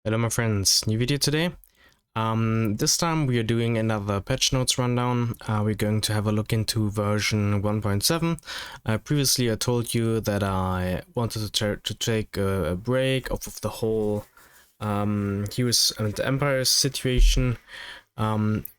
Hello my friends, new video today. This time we are doing another patch notes rundown. We're going to have a look into version 1.7. Previously I told you that I wanted to take a break off of the whole Heroes and Empires situation,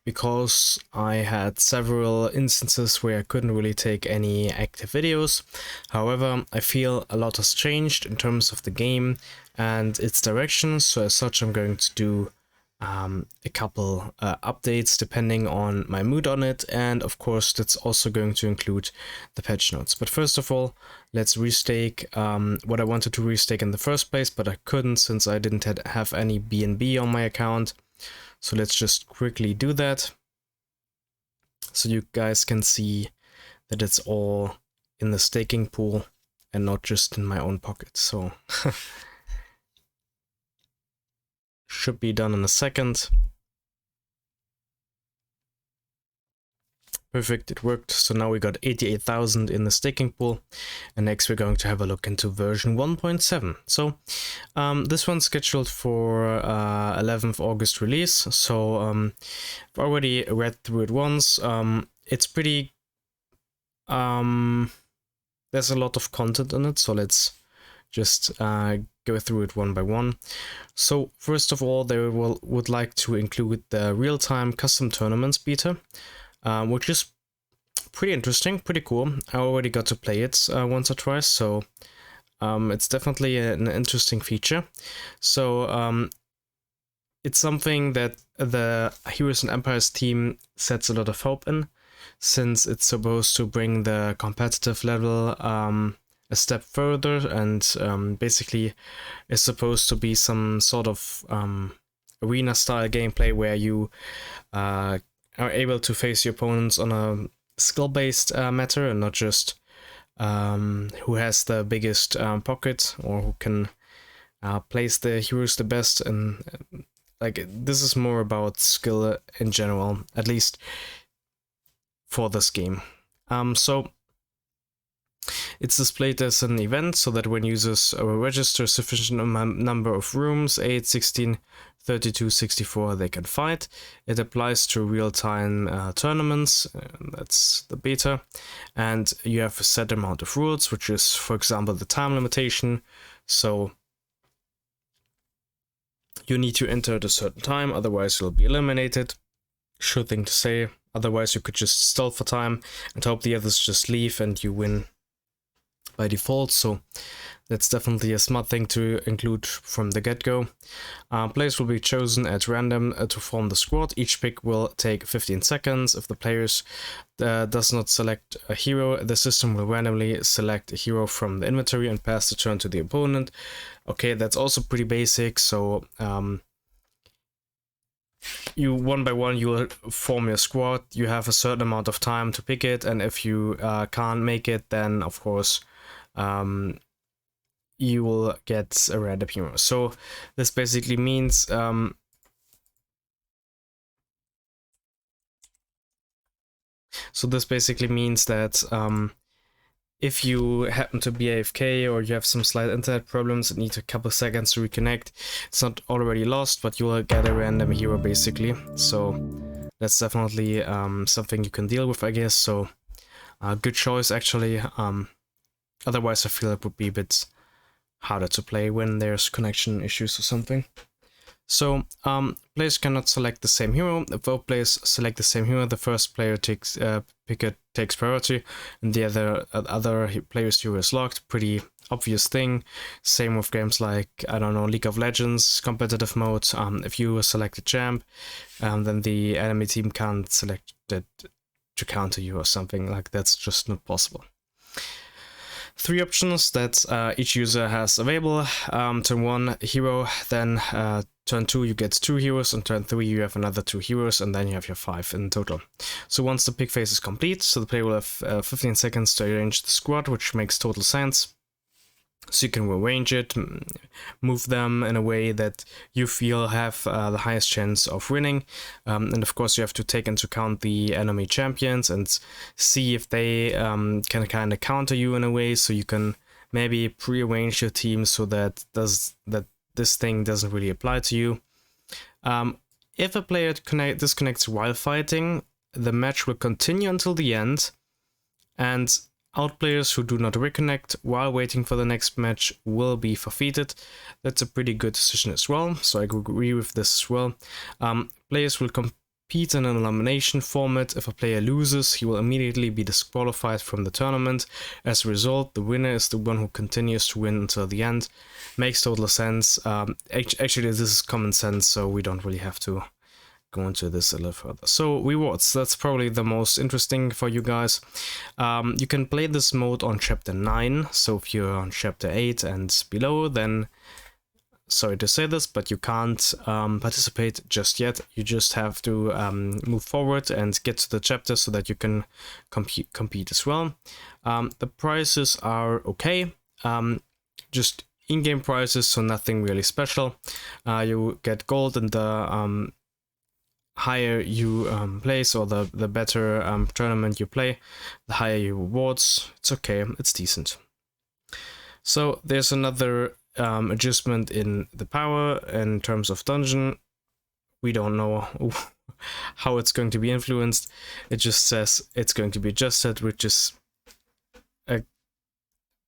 because I had several instances where I couldn't really take any active videos. However, I feel a lot has changed in terms of the game and its direction, so as such I'm going to do a couple updates depending on my mood on it, and of course that's also going to include the patch notes. But first of all, let's restake what I wanted to restake in the first place, but I couldn't since I didn't have any BNB on my account. So let's just quickly do that so you guys can see that it's all in the staking pool and not just in my own pocket. So should be done in a second. Perfect, it worked. So now we got 88,000 in the staking pool, and next we're going to have a look into version 1.7. So this one's scheduled for 11th August release. So I've already read through it once. It's pretty there's a lot of content in it, so let's just go through it one by one. So first of all, they would like to include the real-time custom tournaments beta, which is pretty interesting, pretty cool. I already got to play it once or twice, so it's definitely an interesting feature. So it's something that the Heroes and Empires team sets a lot of hope in, since it's supposed to bring the competitive level a step further, and basically is supposed to be some sort of arena style gameplay where you are able to face your opponents on a skill-based matter, and not just who has the biggest pocket or who can place the heroes the best. And like, this is more about skill in general, at least for this game. So it's displayed as an event, so that when users register sufficient number of rooms, 8, 16, 32, 64, they can fight. It applies to real-time tournaments, that's the beta, and you have a set amount of rules, which is, for example, the time limitation. So you need to enter at a certain time, otherwise you'll be eliminated. Sure thing to say. Otherwise you could just stall for time and hope the others just leave and you win by default. So that's definitely a smart thing to include from the get-go. Players will be chosen at random to form the squad. Each pick will take 15 seconds. If the players does not select a hero, the system will randomly select a hero from the inventory and pass the turn to the opponent. Okay, that's also pretty basic. So you one by one you will form your squad. You have a certain amount of time to pick it, and if you can't make it, then of course you will get a random hero. So this basically means that if you happen to be AFK or you have some slight internet problems and need a couple seconds to reconnect, it's not already lost, but you will get a random hero basically. So that's definitely something you can deal with, I guess. So good choice actually. Otherwise I feel it would be a bit harder to play when there's connection issues or something. So players cannot select the same hero. If both players select the same hero, the first player takes priority, and the other player's hero is locked. Pretty obvious thing. Same with games like, I don't know, League of Legends competitive mode. If you select a champ, then the enemy team can't select it to counter you or something. Like, that's just not possible. 3 options that each user has available. Turn 1, hero, then turn 2 you get 2 heroes, and turn 3 you have another 2 heroes, and then you have your 5 in total. So once the pick phase is complete, so the player will have 15 seconds to arrange the squad, which makes total sense. So you can rearrange it, move them in a way that you feel have the highest chance of winning. And of course you have to take into account the enemy champions and see if they can kind of counter you in a way, so you can maybe pre-arrange your team so that this thing doesn't really apply to you. If a player disconnects while fighting, the match will continue until the end, and out players who do not reconnect while waiting for the next match will be forfeited. That's a pretty good decision as well, so I agree with this as well. Players will compete in an elimination format. If a player loses, he will immediately be disqualified from the tournament. As a result, the winner is the one who continues to win until the end. Makes total sense. Actually, this is common sense, so we don't really have to go into this a little further. So rewards, that's probably the most interesting for you guys. You can play this mode on chapter 9, so if you're on chapter 8 and below, then sorry to say this, but you can't participate just yet. You just have to move forward and get to the chapter so that you can compete as well. The prices are okay, just in-game prices, so nothing really special. You get gold and the higher you place, or the better tournament you play, the higher your rewards. It's okay, it's decent. So there's another adjustment in the power in terms of dungeon. We don't know how it's going to be influenced. It just says it's going to be adjusted, which is a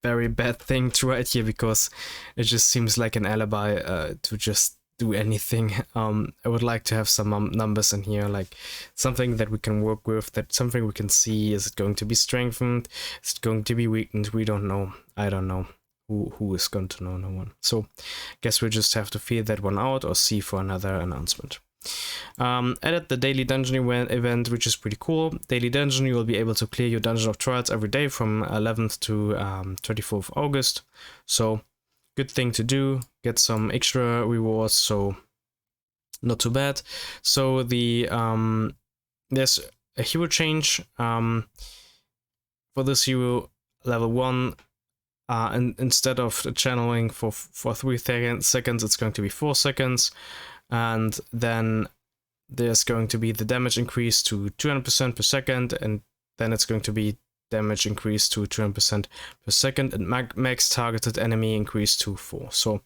very bad thing to write here, because it just seems like an alibi to just do anything. I would like to have some numbers in here, like something that we can work with, that something we can see. Is it going to be strengthened? Is it going to be weakened? We don't know. I don't know. Who is going to know? No one. So guess we'll just have to figure that one out or see for another announcement. Added the daily dungeon event, which is pretty cool. Daily dungeon, you will be able to clear your dungeon of trials every day from 11th to 24th August. So good thing to do, get some extra rewards, so not too bad. So the there's a hero change for this hero level 1. And instead of channeling for 3 seconds, it's going to be 4 seconds, and then there's going to be the damage increase to 200% per second, and then it's going to be damage increase to 200% per second, and max targeted enemy increase to 4. So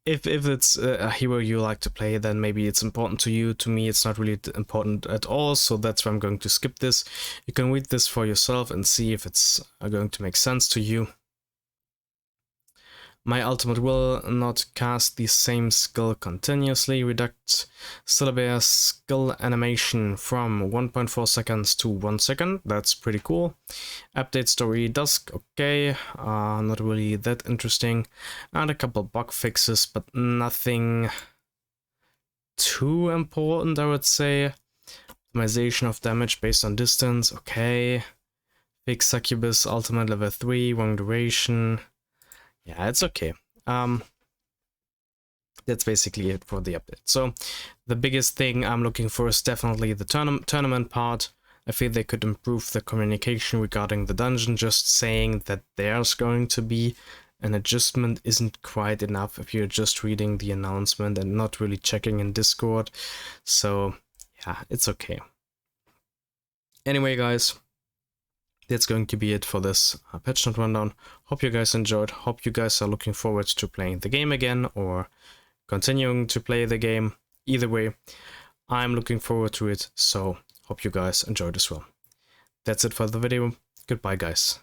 if it's a hero you like to play, then maybe it's important to you. To me, it's not really important at all, so that's why I'm going to skip this. You can read this for yourself and see if it's going to make sense to you. My ultimate will not cast the same skill continuously. Reduct Syllabear's skill animation from 1.4 seconds to 1 second. That's pretty cool. Update story Dusk, okay. Not really that interesting. And a couple bug fixes, but nothing too important, I would say. Optimization of damage based on distance, okay. Fix Succubus ultimate level 3, wrong duration. Yeah, it's okay. That's basically it for the update. So the biggest thing I'm looking for is definitely the tournament part. I feel they could improve the communication regarding the dungeon. Just saying that there's going to be an adjustment isn't quite enough if you're just reading the announcement and not really checking in Discord. So yeah, it's okay. Anyway, guys, that's going to be it for this patch note rundown. Hope you guys enjoyed. Hope you guys are looking forward to playing the game again or continuing to play the game. Either way, I'm looking forward to it, so hope you guys enjoyed as well. That's it for the video. Goodbye, guys.